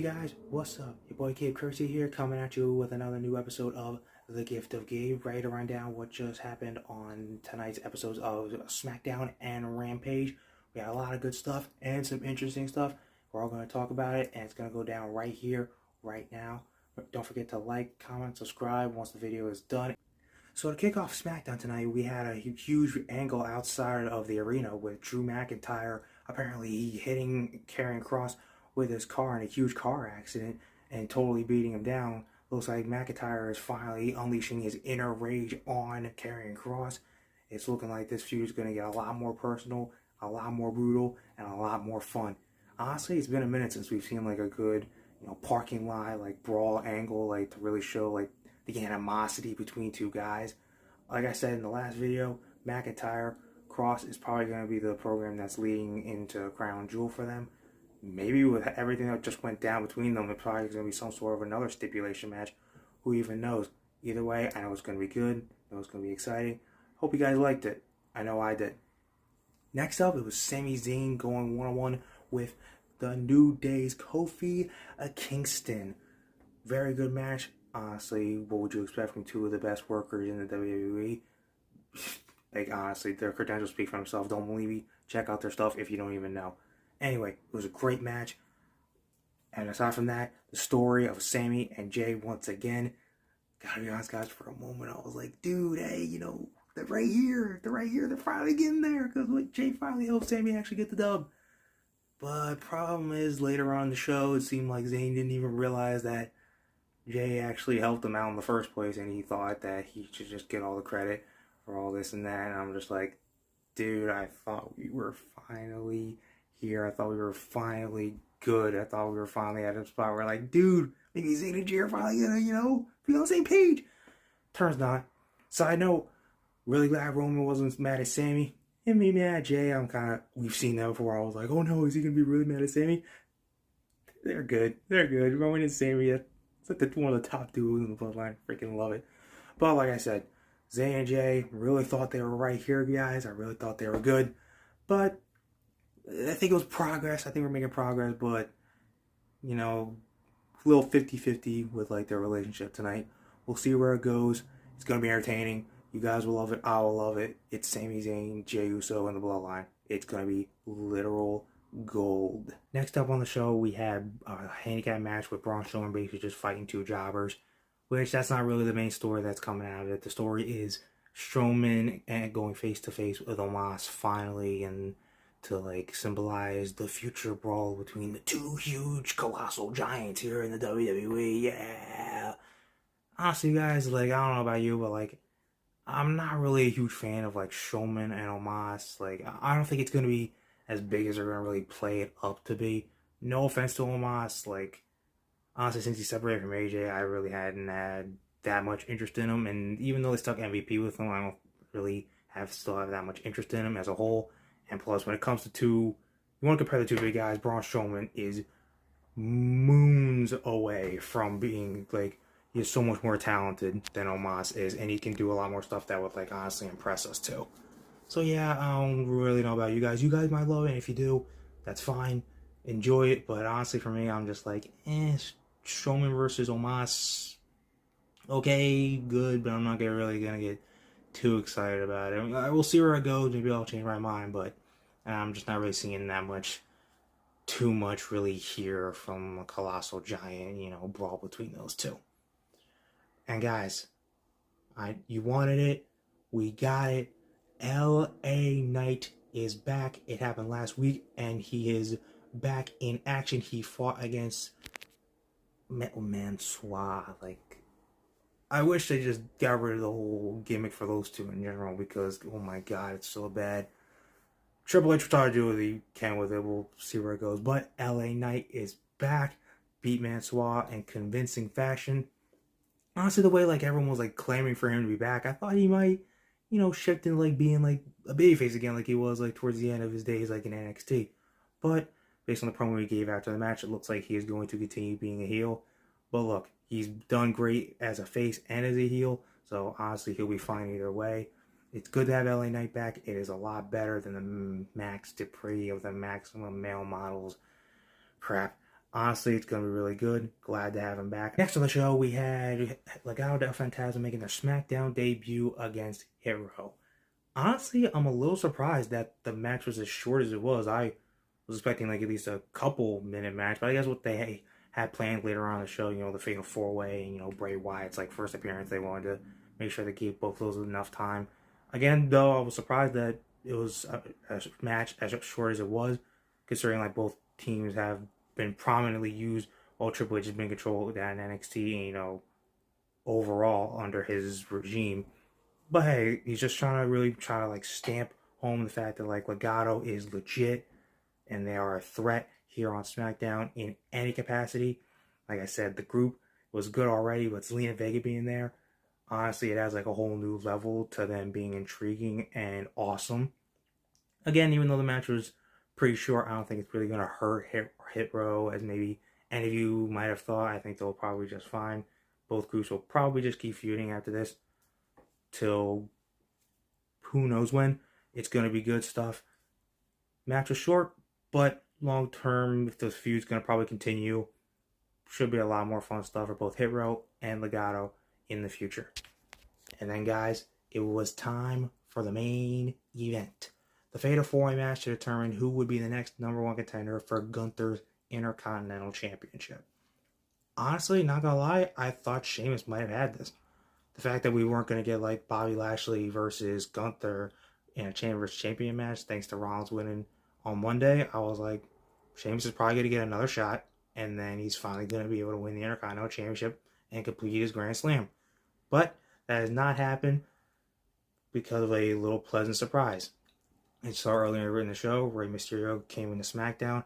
Hey guys, what's up? Your boy Gabe here, coming at you with another new episode of The Gift of Gabe. Ready to run down what just happened on tonight's episodes of SmackDown and Rampage. We got a lot of good stuff and some interesting stuff. We're all going to talk about it, and it's going to go down right here, right now. But don't forget to like, comment, subscribe once the video is done. So to kick off SmackDown tonight, we had a huge angle outside of the arena with Drew McIntyre apparently hitting Karrion Kross with his car in a huge car accident and totally beating him down. Looks like McIntyre is finally unleashing his inner rage on Karrion Kross. It's looking like this feud is going to get a lot more personal, a lot more brutal, and a lot more fun. Honestly, it's been a minute since we've seen like a good, parking lot like brawl angle, like to really show like the animosity between two guys. Like I said in the last video, McIntyre Kross is probably going to be the program that's leading into Crown Jewel for them. Maybe with everything that just went down between them, it's probably going to be some sort of another stipulation match. Who even knows? Either way, I know it's going to be good. I know it's going to be exciting. Hope you guys liked it. I know I did. Next up, it was Sami Zayn going one-on-one with the New Day's Kofi Kingston. Very good match. Honestly, what would you expect from two of the best workers in the WWE? Like, honestly, their credentials speak for themselves. Don't believe me? Check out their stuff if you don't even know. Anyway, it was a great match. And aside from that, the story of Sami and Jay once again. Gotta be honest, guys, for a moment, I was like, dude, hey, they're right here. They're finally getting there. Because Jay finally helped Sami actually get the dub. But problem is, later on in the show, it seemed like Zayn didn't even realize that Jay actually helped him out in the first place, and he thought that he should just get all the credit for all this and that. And I'm just like, dude, I thought we were finally here. I thought we were finally good. I thought we were finally at a spot where, like, dude, maybe Zayn and Jay are finally gonna, be on the same page. Turns not. Side note, really glad Roman wasn't mad at Sami. And me mad at Jay, we've seen that before. I was like, oh no, is he gonna be really mad at Sami? They're good. Roman and Sami, it's like one of the top duos in the bloodline. Freaking love it. But like I said, Zayn and Jay really thought they were right here, guys. I really thought they were good. But I think it was progress. I think we're making progress. But, a little 50-50 with like their relationship tonight. We'll see where it goes. It's going to be entertaining. You guys will love it. I will love it. It's Sami Zayn, Jey Uso, and the bloodline. It's going to be literal gold. Next up on the show, we had a handicap match with Braun Strowman basically just fighting two jobbers, which that's not really the main story that's coming out of it. The story is Strowman and going face to face with Omos finally, and to like symbolize the future brawl between the two huge colossal giants here in the WWE. Yeah. Honestly, guys, like, I don't know about you, but like, I'm not really a huge fan of like Strowman and Omos. Like, I don't think it's gonna be as big as they're going to really play it up to be. No offense to Omos, like, honestly, since he separated from AJ, I really hadn't had that much interest in him, and even though they stuck MVP with him, I don't really still have that much interest in him as a whole. And plus, when it comes to you want to compare the two big guys, Braun Strowman is moons away from being, like, he's so much more talented than Omos is, and he can do a lot more stuff that would, like, honestly impress us too. So yeah, I don't really know about you guys. You guys might love it, and if you do, that's fine. Enjoy it, but honestly for me, I'm just like, Strowman versus Omos, okay, good, but I'm not really gonna get too excited about it. I will see where it goes. Maybe I'll change my mind, but I'm just not really seeing too much really here from a colossal giant, brawl between those two. And guys, you wanted it, we got it. LA Knight is back. It happened last week, and he is back in action. He fought against Metal Man Swa. Like, I wish they just got rid of the whole gimmick for those two in general, because, oh my god, it's so bad. Triple H will try to do what he can with it. We'll see where it goes. But LA Knight is back. Beat Mansoor in convincing fashion. Honestly, the way like everyone was like clamoring for him to be back, I thought he might shift into like being like a babyface again, like he was like towards the end of his days like in NXT. But based on the promo he gave after the match, it looks like he is going to continue being a heel. But look, he's done great as a face and as a heel, so honestly he'll be fine either way. It's good to have LA Knight back. It is a lot better than the Max Dupree of the Maximum Male Models crap. Honestly, it's going to be really good. Glad to have him back. Next on the show, we had Legado del Fantasma making their SmackDown debut against Hit Row. Honestly, I'm a little surprised that the match was as short as it was. I was expecting like at least a couple minute match, but I guess what they had planned later on in the show, the Fatal 4-Way, Bray Wyatt's like first appearance, they wanted to make sure they gave both those enough time. Again, though, I was surprised that it was a match as short as it was, considering like both teams have been prominently used while Triple H has been controlled at NXT, overall under his regime. But hey, he's just trying to like stamp home the fact that like Legado is legit and they are a threat here on SmackDown in any capacity. Like I said, the group was good already, but Zelina Vega being there, honestly, it adds like a whole new level to them being intriguing and awesome. Again, even though the match was pretty short, I don't think it's really going to hurt Hit Row as maybe any of you might have thought. I think they'll probably just fine. Both groups will probably just keep feuding after this till who knows when. It's going to be good stuff. Match was short, but long term, if the feud's going to probably continue, should be a lot more fun stuff for both Hit Row and Legado in the future. And then, guys, it was time for the main event. The Fatal 4-Way match to determine who would be the next number one contender for Gunther's Intercontinental Championship. Honestly, not gonna lie, I thought Sheamus might have had this. The fact that we weren't gonna get like Bobby Lashley versus Gunther in a Chamber vs. Champion match, thanks to Rollins winning on Monday, I was like, Sheamus is probably gonna get another shot, and then he's finally gonna be able to win the Intercontinental Championship and complete his Grand Slam. But that has not happened because of a little pleasant surprise. I saw earlier in the show, Rey Mysterio came into SmackDown.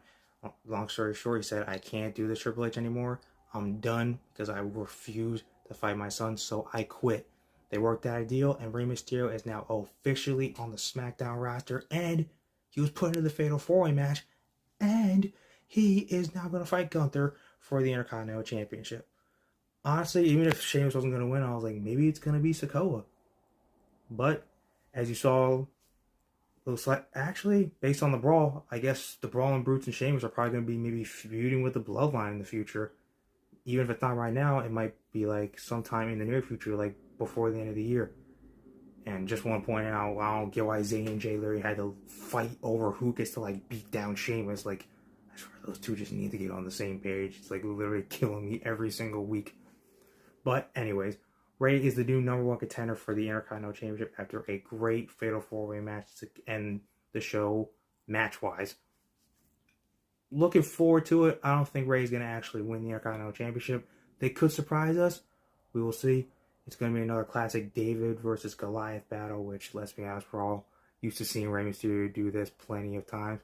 Long story short, he said, I can't do this Triple H anymore. I'm done because I refuse to fight my son, so I quit. They worked out a deal, and Rey Mysterio is now officially on the SmackDown roster, and he was put into the Fatal 4-Way match, and he is now going to fight Gunther for the Intercontinental Championship. Honestly, even if Sheamus wasn't going to win, I was like, maybe it's going to be Sikoa. But, as you saw, looks like, actually, based on the Brawl, I guess the Brawling Brutes and Sheamus are probably going to be maybe feuding with the Bloodline in the future. Even if it's not right now, it might be like sometime in the near future, like before the end of the year. And just want to point out, I don't get why Zayn and Jay Larry had to fight over who gets to like beat down Sheamus. Like, I swear those two just need to get on the same page. It's like literally killing me every single week. But anyways, Rey is the new number one contender for the Intercontinental Championship after a great Fatal 4-Way match to end the show match-wise. Looking forward to it. I don't think Rey's going to actually win the Intercontinental Championship. They could surprise us. We will see. It's going to be another classic David versus Goliath battle, which, let's be honest, we're all used to seeing Rey Mysterio do this plenty of times.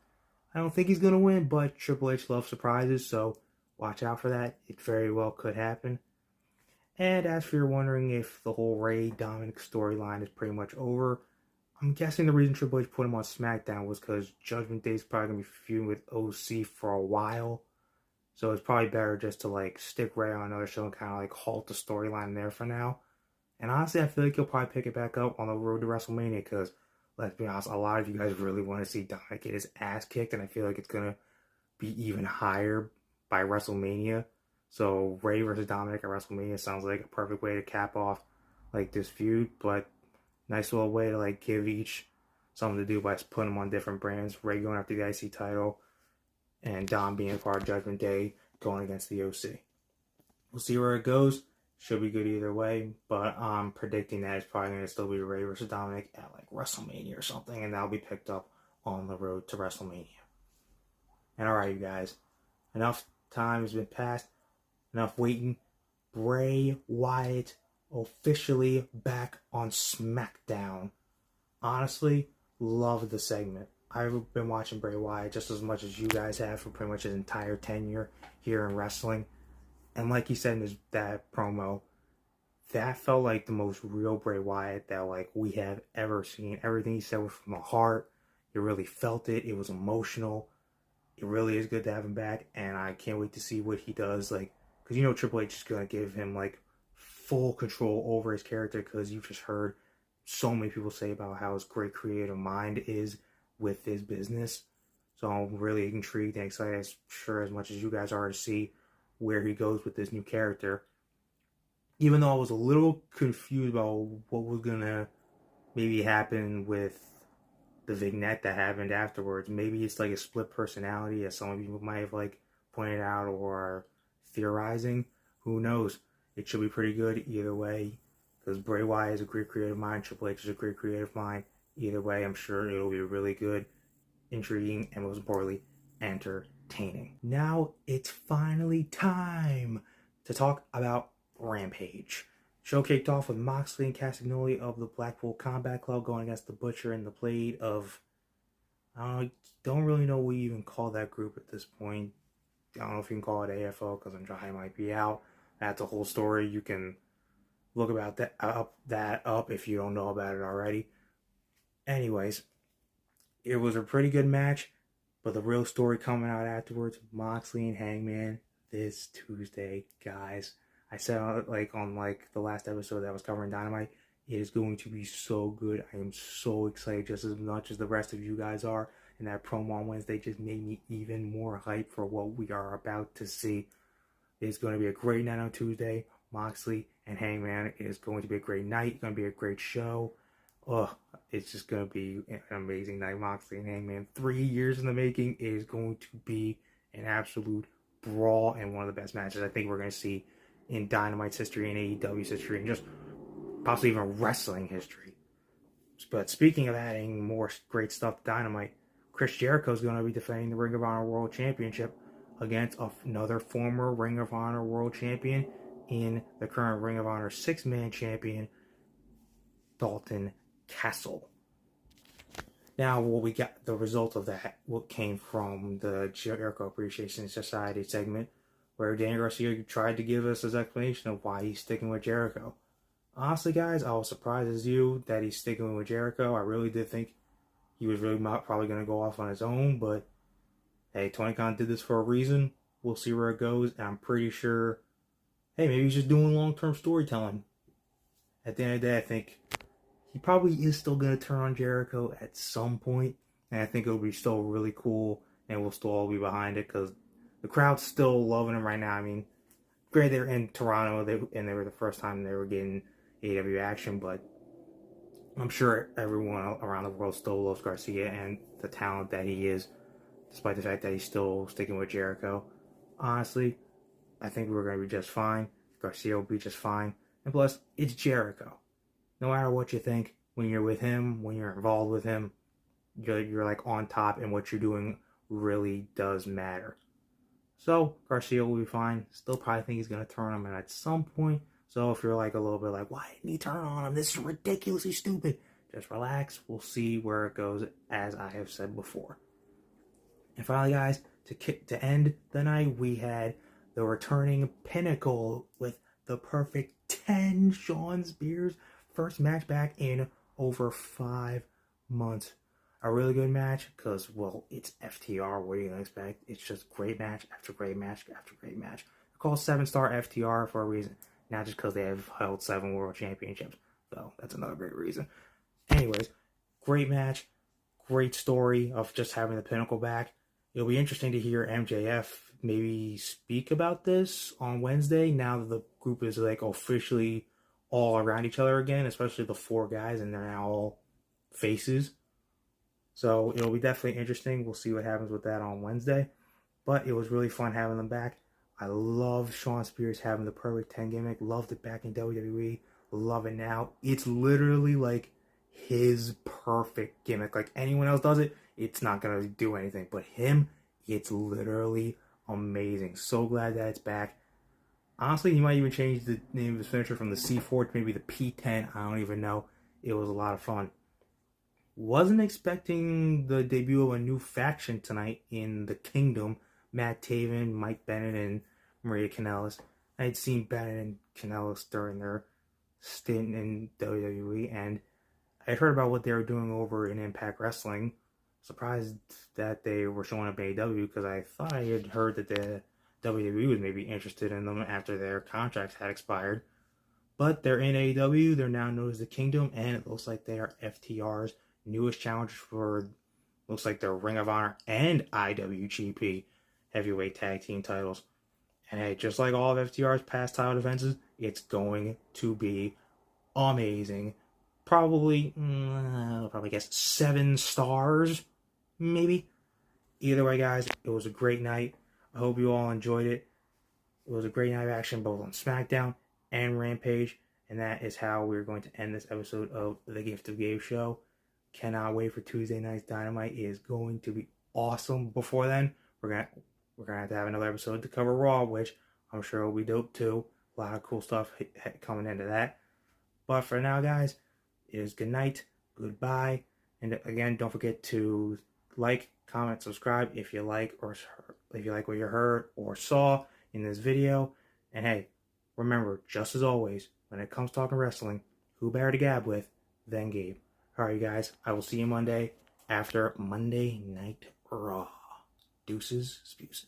I don't think he's going to win, but Triple H loves surprises, so watch out for that. It very well could happen. And as for you're wondering if the whole Rey Dominic storyline is pretty much over, I'm guessing the reason Triple H put him on SmackDown was because Judgment Day is probably going to be feuding with OC for a while. So it's probably better just to like stick Rey on another show and kind of like halt the storyline there for now. And honestly, I feel like he'll probably pick it back up on the road to WrestleMania because, let's be honest, a lot of you guys really want to see Dominic get his ass kicked, and I feel like it's going to be even higher by WrestleMania. So Rey versus Dominic at WrestleMania sounds like a perfect way to cap off like this feud, but nice little way to like give each something to do by putting them on different brands. Rey going after the IC title, and Dom being part of Judgment Day going against the OC. We'll see where it goes. Should be good either way, but I'm predicting that it's probably going to still be Rey versus Dominic at like WrestleMania or something, and that'll be picked up on the road to WrestleMania. And alright, you guys, enough time has been passed. Enough waiting. Bray Wyatt officially back on SmackDown. Honestly, love the segment. I've been watching Bray Wyatt just as much as you guys have for pretty much his entire tenure here in wrestling. And like he said in that promo, that felt like the most real Bray Wyatt that like we have ever seen. Everything he said was from the heart. You really felt it. It was emotional. It really is good to have him back, and I can't wait to see what he does. Like, because Triple H is going to give him like full control over his character, because you've just heard so many people say about how his great creative mind is with his business. So I'm really intrigued and excited, as much as you guys are, to see where he goes with this new character. Even though I was a little confused about what was gonna maybe happen with the vignette that happened afterwards. Maybe it's like a split personality, as some of you might have like pointed out or theorizing. Who knows? It should be pretty good either way, because Bray Wyatt is a great creative mind. Triple H is a great creative mind. Either way, I'm sure it'll be really good, intriguing, and most importantly, entertaining. Now it's finally time to talk about Rampage. Show kicked off with Moxley and Castagnoli of the Blackpool Combat Club going against the Butcher and the Blade of... I don't really know what you even call that group at this point. I don't know if you can call it AFO because Andrade might be out. That's a whole story. You can look about that up if you don't know about it already. Anyways, it was a pretty good match, but the real story coming out afterwards, Moxley and Hangman this Tuesday, guys. I said on the last episode that was covering Dynamite, it is going to be so good. I am so excited, just as much as the rest of you guys are. And that promo on Wednesday just made me even more hyped for what we are about to see. It's going to be a great night on Tuesday. Moxley and Hangman. It is going to be a great night. It's going to be a great show. It's just going to be an amazing night. Moxley and Hangman, 3 years in the making. It is going to be an absolute brawl and one of the best matches I think we're going to see in Dynamite's history, in AEW's history, and just possibly even wrestling history. But speaking of adding more great stuff to Dynamite, Chris Jericho is going to be defending the Ring of Honor World Championship against another former Ring of Honor World Champion in the current Ring of Honor 6-man champion, Dalton Castle. Now, what we got, the result of that, what came from the Jericho Appreciation Society segment, where Danny Garcia tried to give us his explanation of why he's sticking with Jericho. Honestly, guys, I was surprised as you that he's sticking with Jericho. I really did think he was really probably going to go off on his own, but hey, Tony Khan did this for a reason. We'll see where it goes, and I'm pretty sure, hey, maybe he's just doing long-term storytelling. At the end of the day, I think he probably is still going to turn on Jericho at some point, and I think it'll be still really cool, and we'll still all be behind it, because the crowd's still loving him right now. I mean, granted, they're in Toronto, and they were the first time they were getting AEW action, but I'm sure everyone around the world still loves Garcia and the talent that he is, despite the fact that he's still sticking with Jericho. Honestly, I think we're going to be just fine. Garcia will be just fine. And plus, it's Jericho. No matter what you think, when you're with him, when you're involved with him, you're like on top, and what you're doing really does matter. So, Garcia will be fine. Still probably think he's going to turn on him at some point. So, if you're like a little bit like, why didn't he turn on him? This is ridiculously stupid. Just relax. We'll see where it goes, as I have said before. And finally, guys, to end the night, we had the returning Pinnacle with the perfect 10 Shawn Spears. First match back in over 5 months. A really good match because, well, it's FTR. What are you going to expect? It's just great match after great match after great match. They're called 7-star FTR for a reason. Not just because they have held 7 world championships. Though, that's another great reason. Anyways, great match. Great story of just having the Pinnacle back. It'll be interesting to hear MJF maybe speak about this on Wednesday, now that the group is like officially all around each other again, especially the 4 guys, and they're now all faces. So it'll be definitely interesting. We'll see what happens with that on Wednesday. But it was really fun having them back. I love Shawn Spears having the perfect 10 gimmick. Loved it back in WWE. Love it now. It's literally like his perfect gimmick. Like anyone else does it, it's not going to do anything. But him, it's literally amazing. So glad that it's back. Honestly, he might even change the name of his finisher from the C4 to maybe the P10. I don't even know. It was a lot of fun. Wasn't expecting the debut of a new faction tonight in the Kingdom. Matt Taven, Mike Bennett, and Maria Kanellis. I had seen Bennett and Kanellis during their stint in WWE, and I had heard about what they were doing over in Impact Wrestling. Surprised that they were showing up in AEW, because I thought I had heard that the WWE was maybe interested in them after their contracts had expired. But they're in AEW, they're now known as the Kingdom, and it looks like they are FTR's newest challengers for looks like the Ring of Honor and IWGP heavyweight tag team titles. And hey, just like all of FTR's past title defenses, it's going to be amazing. Probably, I'll probably guess 7 stars, maybe. Either way, guys, it was a great night. I hope you all enjoyed it. It was a great night of action both on SmackDown and Rampage. And that is how we're going to end this episode of the Gift of Gabe show. Cannot wait for Tuesday night's Dynamite. It is going to be awesome. Before then, we're gonna have to have another episode to cover Raw, which I'm sure will be dope too. A lot of cool stuff coming into that. But for now, guys, it is good night, goodbye, and again, don't forget to like, comment, subscribe if you like what you heard or saw in this video. And hey, remember, just as always, when it comes to talking wrestling, who better to gab with than Gabe? Alright, guys, I will see you Monday after Monday Night Raw. Deuces, spuses.